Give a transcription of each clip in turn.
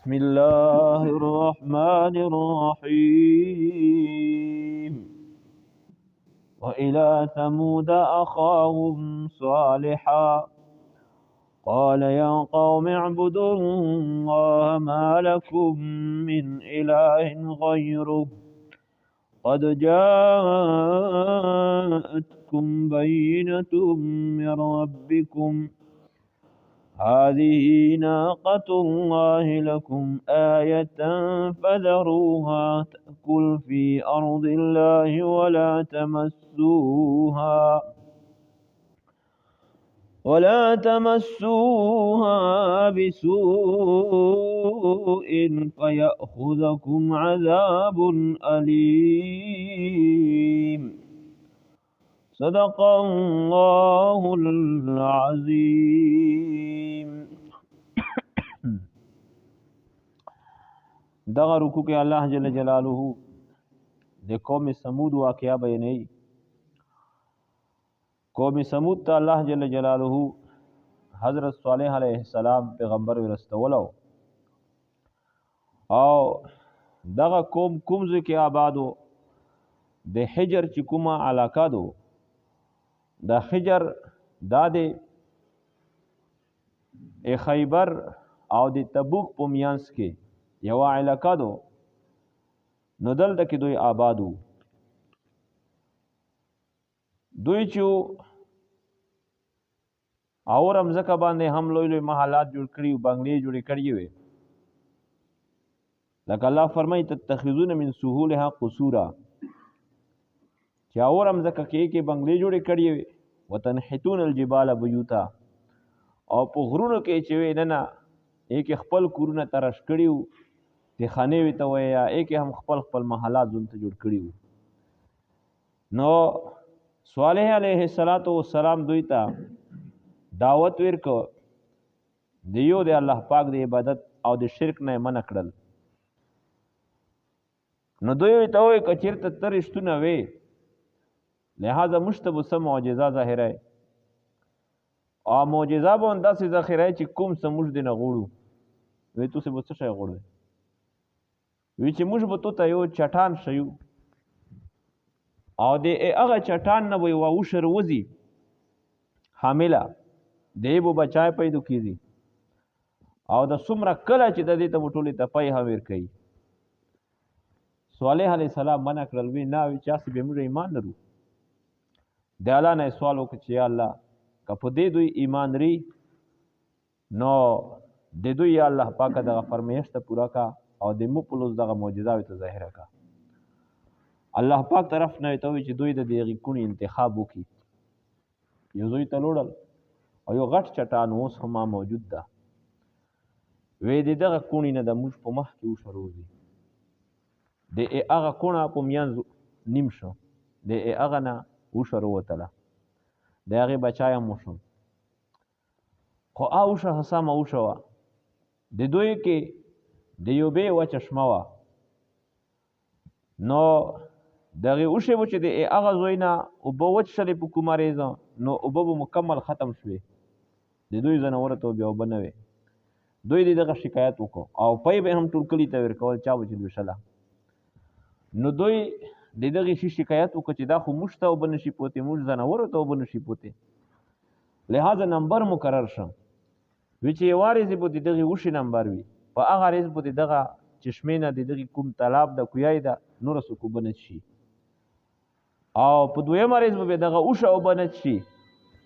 بسم الله الرحمن الرحيم وإلى ثمود أخاهم صالحا قال يا قوم اعبدوا الله ما لكم من إله غيره قد جاءتكم بينة من ربكم هذه ناقة الله لكم آية فذروها تأكل في أرض الله ولا تمسوها بسوء فيأخذكم عذاب أليم صدق الله العظيم. دغه رکوع کې الله جل جلاله د قوم سمود واقعا بیانوي. قوم سمود ته الله جل جلاله حضرت صالح علیه السلام پیغمبر ورستولو او دغه قوم کومځ کې آبادو د حجر چې کومه علاقه دو د حجر دا د خیبر او د تبوک په میانس کې یو علاقه دو نو دلته کې دوی آبادو. دوی چې اورم زکه باندې هم لوی لوی محلات جوړ کړي او بنگلې جوړې کړي وي لکه الله فرمایي تتخذون من سهولها قصورا چې اورم زکه کې بنگلې جوړې کړي وي وتنحتون الجبال بیوتا او په غرونو کې چې وي نه یک خپل کورونه ترش کړیو ته خانه وي ته ویا یک هم خپل محلات ځون ته جوړ کړیو. نو صالح علیه السلام دوی ته دعوت ورکو دیو د الله پاک د عبادت او د شرک نه منع کړل. نو دوی ته وای کچیرته ترشتونه وي لہذا مشتبه سم معجزه ظاهره او معجزه به انداسې ذخیره چې کوم سموږ دی نه غوړو وی تاسو به څه شی غوړو وی چې موږ به ته یو چټان شیو او د هغه چټان نه وي او شر وزي حامله دی به بچای پیدا کیږي او د څومره کله چې د دې ته ټولې ته پي هویر کوي. صالح علیه السلام منع کړل وی نه وی چې به موږ ایمان لرو. د الله نه سوال وکړي چې یا الله که په دې دوی ایمان لري نو د دوی یا الله پاک دغه فرمایش ته پورا کا او د مپلوز دغه معجزات ته ظاهره کا. الله پاک طرف نه ته وي چې دوی د دې کونی انتخاب وکړي. یو دوی ته لوړل او یو غټ چټان اوس هم موجود ده وې دغه کونی نه د موږ په مخ کې وشروږي د هغه کونه په میانځ نیم شو د هغه نه وشرو وتله د هغې بچای هم وشو خو اوشه حسامه اوشه وه د دوی کې د یو بې وه چشمه وه نو دغې اوښې به چې د هغه زوی نه اوبه وچښلې په کومه ریزه نو اوبه به مکمل ختم شوې د دوی زنورو ته بیا اوبه نه وې. دوی د دغه شکایت وکړو او پی به هم ټول کلي ته ورکول چا به چې لوشله. نو دوی د دغې شي شکایت وکړو چې دا خو موږ ته اوبه نشي پوتې موږ زنورو ته اوبه نشي پوتې لہذا نمبر مقرر شو وی چې یوه ریزې به د دغې اوښې نمبر وي په هغه ریز به د دغه چشمې نه د دغې کوم تالاب د کویای ده نوره څوک اوبه نه څښي او په دویمه ریز به دغه اوښه اوبه نه څښي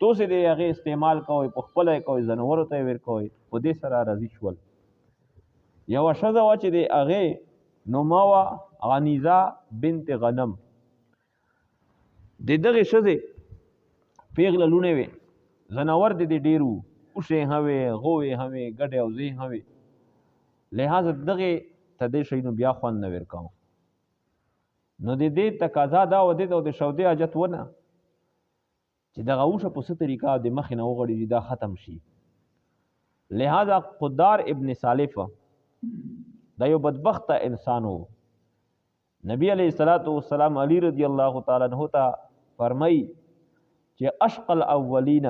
تاسې د هغې استعمال کوئ په خپله یې کوئ زنورو ته یې ورکوئ په دې سره راضي شول. یوه ښځه وه چې د هغې نومه وه غنیزه بنت غنم. د دغې ښځې پیغله لوڼې وې زنور د دې ډېر وو اوښې هم وې غوې هم وې ګډې او زې هم وې لہذا دغې ته دې شی نو بیا خوند نه ورکاو. نو د دې تقاضا دا و دې ته د شودې حاجت ونه چې دغه اوښه په څه طریقه د مخې نه وغړېږي دا ختم شي. لہذا قدار ابن سالف دا یو بدبخته انسان و. نبی علیه السلام علی رضی الله تعالی عنہ ته فرمایي چې اشقى الاولین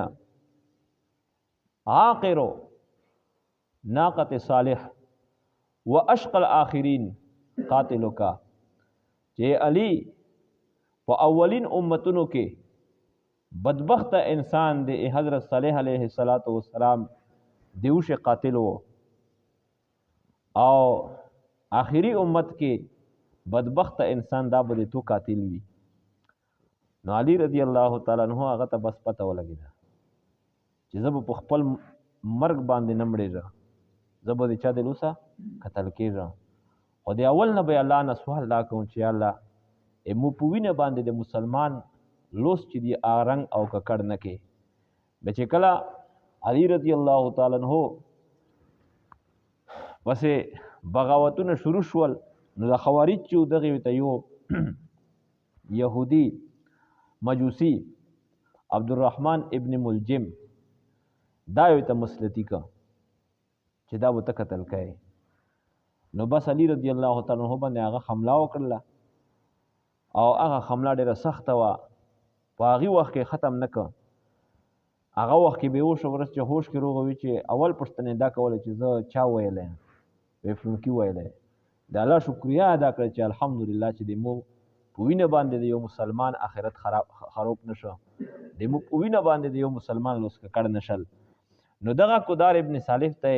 عاقر ناقة صالح و اشق الاخرین قاتلو کا چې علی په اولین امتونو کې بدبخت انسان دی حضرت صالح علیه السلام دیوش قاتل و او آخری امت کې بدبخت انسان دا به تو قاتل وي. نو علی رضی الله تعالی عنہ هغه ته بس پته ولګیده چې زه په خپل مرګ باندې نه مړېږم، زه به د چا د لوسه قتل کېږم. خو د اول نه به الله نه سوال دا کوم چې الله مو په وینه باندې د مسلمان لوس چې دی رنګ او ککړ نه کې. به چې کله علی رضی الله تعالی عنہ پسې بغاوتونه شروع شول، نو د خوارج چې دغې ته یو یهودي مجوسی عبدالرحمن ابن ملجم دا یو ته مسلطي که چې دا به ته قتل کوې. نو بس علی رضی الله تعالی عنہ باندې هغه حمله وکړله او هغه حمله ډېره سخته وه. په هغې وخت کې ختم نه که، هغه وخت کې بېهوشه ورځ چې هوش کې روغه وي چې اول پوښتنه دا کوله چې زه چا ویلی یم، وی فلونکي ویلی. د الله شکریه ادا کړه چې الحمدلله چې د مو په وینه باندې د یو مسلمان آخرت خراب نشو، د مو په وینه باندې د یو مسلمان لوس ککړ نشل. نو دغه کدار ابن صالح ته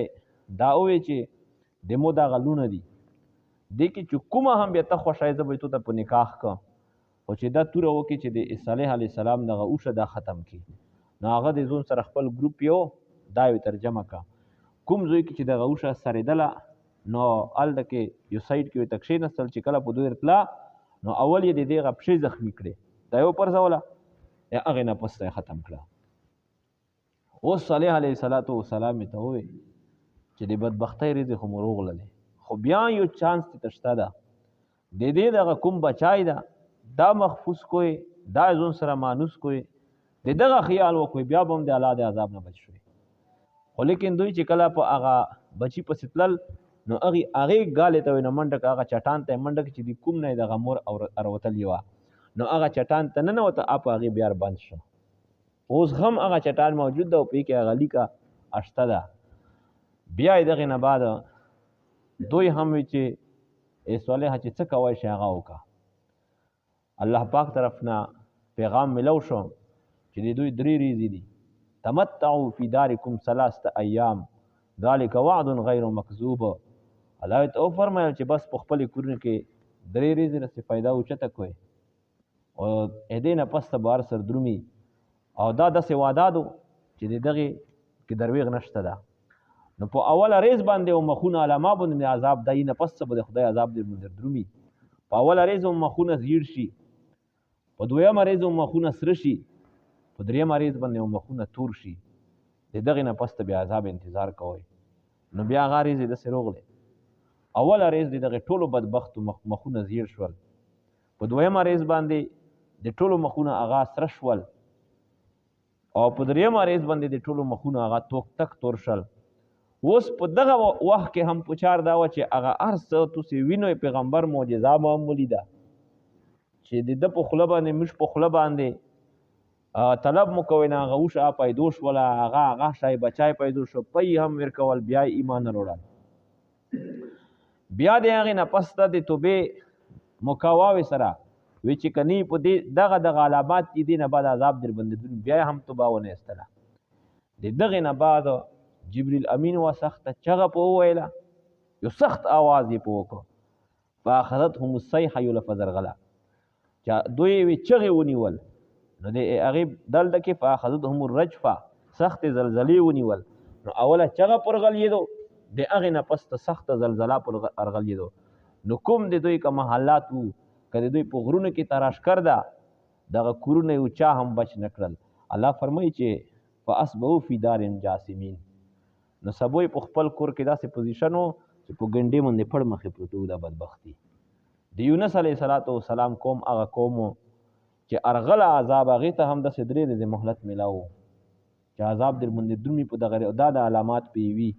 دا ووی چې د مو دغه لونه دي، دې کې چې کومه هم بیا ته خوښه زه به تو ته په نکاح کړم، خو چې دا توره وکړي چې د صالح علیه السلام دغه اوښه دا ختم کړي. نو هغه د ځون سره خپل ګروپ یو دا یې ترجمه کړه. کوم ځای کې چې دغه اوښه سرېدله نو هلته کې یو سایډ کې ورته کښېنستل چې کله په دوی رتله نو اول یې د دې هغه پښې زخمي کړې، دا یې وپرځوله، هغې نه پس ته یې ختم کړه. اوس صالح علیه السلام یې ته وویل چې د بدبختۍ ورځې خو مو روغللې، خو بیا یو چانس ته شته ده، د دې دغه کوم بچای ده دا محفوظ کوی، دا ځون سره مانوس کوی، د دغه خیال وکوی، بیا به هم د الله د عذاب نه بچ شوی. خو لیکن دوی چې کله په هغه بچي پسې تلل نو هغې ګالې ته وایي نو منډه که هغه چټان ته یې منډه که چې د کوم نه یې دغه مور اروتلې وه، نو هغه چټان ته ننوته، په هغې بیا بند شو. اوس هم هغه چټان موجود ده او په کې هغه لیکه اشته ده. بیا یې دغې نه بعد دوی هم وي چې صالحه چې څه کوی شي هغه وکړه. الله پاک طرف نه پیغام ملو شو چې د دوی 3 ورځې دي، تمتعوا فی دارکم 3 ایام ذلک وعد غیر مکذوب. الله ته وفرمایل چې بس په خپلې کورونو کې 3 ورځې رسې پیدا اوچته کوئ او هدې نه پس ته به هر سر درومي. او دا داسې وعدادو چې د دغې کې درویغ نشته ده. نو په اوله ریز باندې او مخونه علما باندې عذاب دی، نه پس به د خدای عذاب در درومي. په اوله ریز هم مخونه زیړ شي، په دویمه ریز هم مخونه سره شي، په دریمه ریز باندې هم مخونه تور شي. د دغې نه پس ته بیا عذاب انتظار کوئ. نو بیا هغه ریز یې داسې روغلی، اوله ریز د دغې ټولو بدبختو مخونه زیړ شول، په دویمه ریز باندې د ټولو مخونه هغه سره شول، او په دریمه ریز باندې د ټولو مخونه هغه تک تور شل. اوس په دغه وخت کې هم پچار دا وه چې هغه هر څه تاسې وینئ، پیغمبر معجزه مو هم ولیده چې د ده په خوله باندې موږ په خوله باندې طلب مو کوئ نه هغه اوښه پیدو شوله، هغه شای بچای پیدو شو، پی هم ورکول، بیا یې ایمان نه وروړل. بیا د هغې نه پس ته د توبې مکاواوې سره وی چې کنی په دې دغه علامات دي، دې نه بعد عذاب در باندې درومي، بیا یې هم توبه ونه ایستله. د دغې نه بعد جبریل امین وه سخته چغه په وویله، یو سخت آواز یې په وکړو، فاخذتهم الصیحه یو لفظ ارغله، چې دوی یې چغې ونیول. نو د هغې دلته کې فاخذتهم الرجفه، سختې زلزلې ونیول. نو اوله چغه پر غلیدو، د هغې نه پس ته سخته زلزله پر ارغلیدو. نو کوم د دوی که محلات وو، که د دوی په غرونو کې تراشکر ده، دغه کورونه یو چا هم بچ نه کړل. الله فرمایي چې فاصبحوا فی دارهم جاثمین. نو سبو یې په خپل کور کې داسې پوزیشن و چې په ګنډې باندې پړ مخې پروت و. دا بدبختي د یونس علیه السلام قوم هغه قوم و چې ارغله عذاب، هغې ته هم داسې 3 ورځې مهلت میلاو چې عذاب در باندې درومي په دغه، دا د علامات پې وي.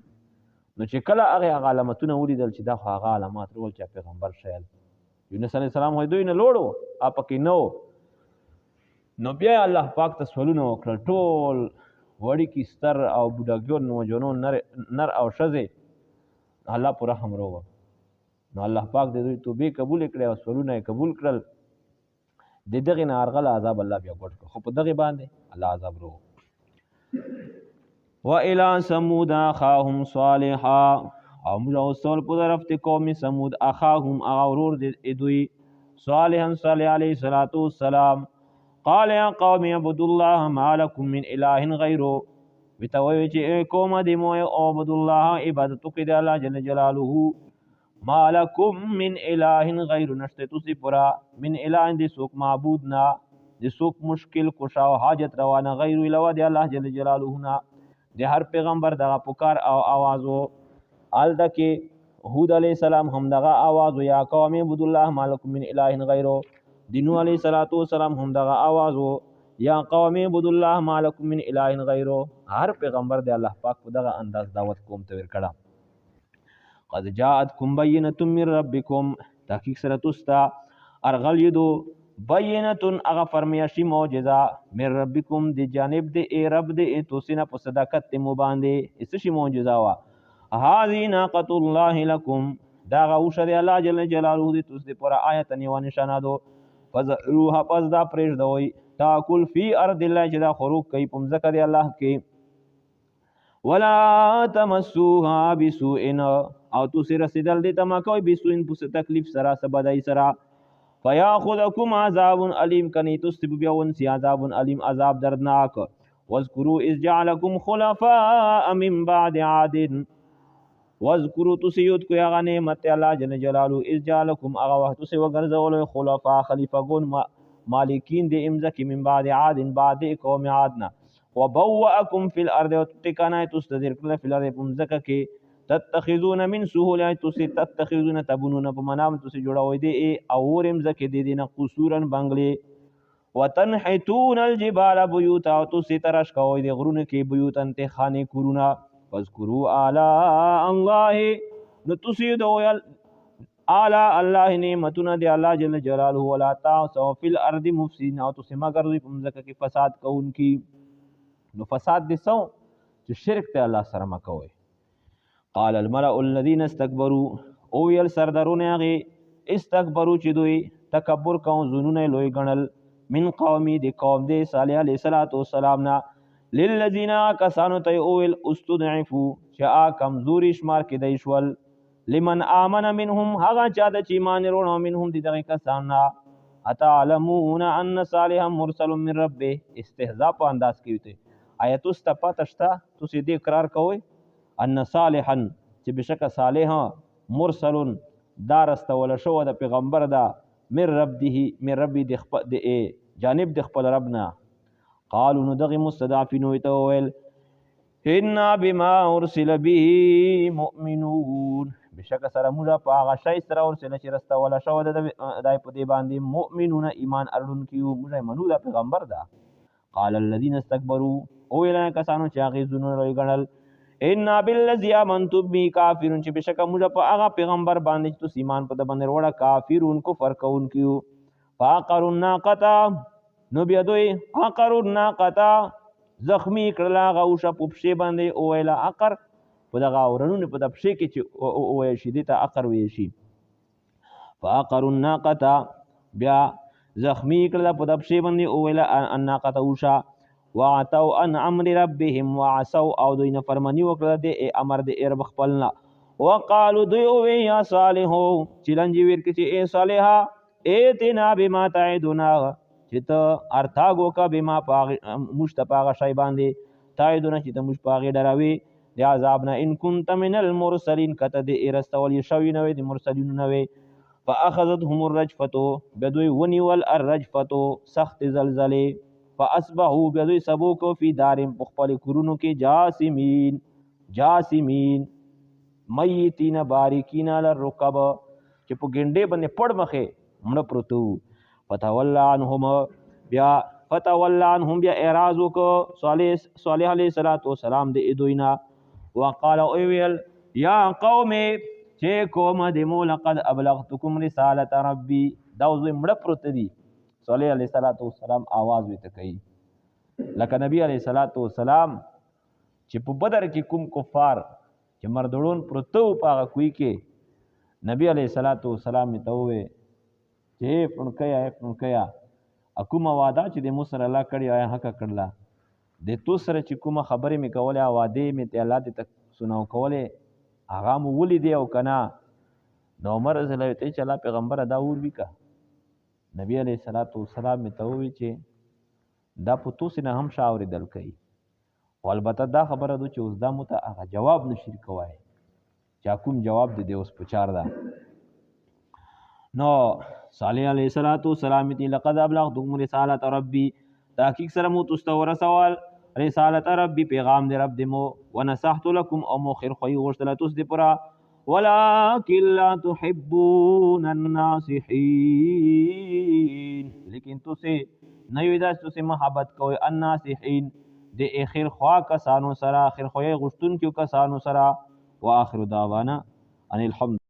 نو چې کله هغې علامتونه ولیدل چې دا خو هغه علامات رول چې پیغمبر شیل یونس علیه السلام خو دوی نه لوړ و، پکې نه و. نو بیا الله پاک ته سوالونه وکړل، ټول وړکي ستر او بوډاګان نوجوانان نر او ښځې الله په رحم روغ. نو الله پاک د دوی توبې قبول کړې او سوالونه یې قبول کړل د دغې نه ارغله عذاب الله بیا ګډ کړ خو په دغې باندې الله عذاب رو وإلى ثمود أخاهم صالحا او موږ اوسول په طرف ته قوم ثمود اخاهم هغه ورور د دوی صالحا صالح علیه الصلاۃ والسلام قال يا قوم اعبدوا الله ما لكم من اله غيره وتوي چې قوم دې مو عبد الله عبادت کوي د الله جل جلاله ما لكم من اله غير نشته تاسو پورا من اله دې څوک معبود نه دې څوک مشکل کوشا او حاجت روانه غیر الا د الله جل جلاله نه د هر پیغمبر دغه پکار او आवाजو الدا کې هود علیہ السلام هم دغه आवाज یا قوم عبد الله مالکم من اله غیره دینو علیہ الصلوۃ والسلام هم دغه आवाज یا قوم عبد الله مالکم من اله غیره هر پیغمبر د الله پاک په دغه انداز دعوت کوم ته ور کړه قد جاءتكم بینه من ربکم تحقیق سره تاسو ارغل یدو بینه هغه فرمایشی معجزه من ربکم د جانب د ای رب د توسینه په صداقت مو باندې اس شی معجزه وا هذه ناقۃ الله لكم دا غوشه دی الله جل جلاله دې تاسو پر آیت نیو نشانه دو فزروها پس دا پرېږ دوی تاکل فی ارض الله چې دا خروج کوي په ځکه دی الله کې ولا تمسوها بسوء او تاسو رسیدل دې تما کوي بسوء په تکلیف سره سبدای سره فیاخذکم عذاب علیم کنی تاسو بیا ونسی عذاب علیم عذاب دردناک واذکروا اذ جعلکم خلفاء من بعد عاد واذکروا تسیود کو هغه نعمت الله جل جلاله اذ جعلکم هغه وخت تسو وګرځول خلفاء خلیفګون مالکین د امزک من بعد عاد بعد قوم عادنا وبوأکم فی الارض وتکنا تستذر کل فی الارض امزک کی تتخذون من سهوله تتخذون تبنون بمنام تس جوړوي دي اور امزک دي دینه قصورن بنگلي وتنحتون الجبال بيوتا تس ترش کوي دي غرونه کې بيوتن ته خانه کورونه فذكروا آلاء الله نتسيدو آلاء الله نعمتنا دی الله جل جلاله ولا تعثوا في الارض مفسدين او تسې مگر دوی په مځکه کې فساد کوونکي نو فساد دي سو چې شرک ته الله سره مکوي قال الملأ الذين استكبروا او يل سردارونه هغه استكبروا چې دوی تکبر کوي زونونه لوی ګڼل من قومي دی قوم دی صالح علیه السلام نه للذین کسانو ته اول استضعفوا شاء کمزوری شمار کې دیشول لمن آمن منهم هغه چا د چې ایمان وروړو منهم دي دغه کسانه اتعلمون ان صالحا مرسل من ربه استهزاء په انداز کې وته آیت استپاتشتا تاسو دې اقرار کوئ ان صالحا چې بشک صالح مرسل دارست ولا شو د پیغمبر دا من ربي د جانب د خپل ربنا قالوا ندغ مستضعفين ويتويل إنا بما أرسل به مؤمنون بشک سره موږ په هغه شی سره ورسله چې رسته ولا شو د دای په دې باندې مؤمنون ایمان اړون کیو موږ منو د پیغمبر دا قال الذين استكبروا او اله کسانو چې هغه زونه لوی ګڼل ان بالذي امنتم به کافرون چې بشک موږ په هغه پیغمبر باندې چې ایمان په د باندې وړه کافرون کو فرقون کیو فاقروا الناقه نو بیا دوی عقروا الناقه زخمی کړلا غوشه په پښې باندې او ویلا عقر په دغه اورنونه په د پښې کې چې او شي دې ته عقر وی شي فاقروا الناقه بیا زخمی کړلا په د پښې باندې او ویلا الناقه وشا وعتوا ان امر ربهم وعصوا او دوی نه فرمانی وکړه د امر د رب خپلنا وقالوا دوی او یا صالحو چلنجی ور کې چې اے صالحا ایتنا بما تعدنا چې ته ارتاګو کا بما مشتپاغه شی باندې تعدنا چې ته مش پاغه ډراوي د عذاب نه ان كنت من المرسلين کته د ارستول شوی نه د مرسلین نه وي فاخذتهم الرجفه بدوی ونیول الرجفه سخت زلزله فاصبحوا بدوی سبو کو فی دارم خپل کورونو کې جاسمین میتین باریکین للرکب چې په ګنډې باندې پړ مخه مړ پروتو فتولى عنهم بیا اعراض کو صالح علیہ السلام د ادوینا وقال اویل یا قوم چې قوم د مولقد ابلغتکم رسالت ربی دا زوی مړ پروت دی صالح علیہ السلام आवाज وته کوي لکه نبی علیہ السلام چې په بدر کې کوم کفار چې مردړون پروتو پاغه کوي کې نبی علیہ الصلوۃ والسلام ته وې چې فنکیا کومه وعده چې د مو سره الله کړی آیا حق کړله د تو سره چې کومه خبرې مې کولې وعده مې ته الله دې تک سناو کولې هغه مو ولې دی او کنه نو عمر رضی الله عنه چې الله پیغمبر دا ور وکا نبی علیہ الصلوۃ والسلام ته وې چې دا په تو سره هم شاورې دل کوي او البته دا خبره ده چې اوس دا مته هغه جواب نشي کوای چا کوم جواب دې اوس پچار ده نو صالح علیہ الصلوۃ والسلام ته لقد ابلغتكم رسالت ربي تحقیق سره مو تستور سوال رسالت ربي پیغام دې رب دې مو ونصحت لكم او مو خیر خوې غوښتل تاسو دې پورا ولكن لا تحبون الناصحين لیکن تاسو نه وي دا تاسو محبت کوئ الناصحين د اخر خوا کسانو سره اخر خوې غوښتون کیو کسانو سره واخر دعوانا ان الحمد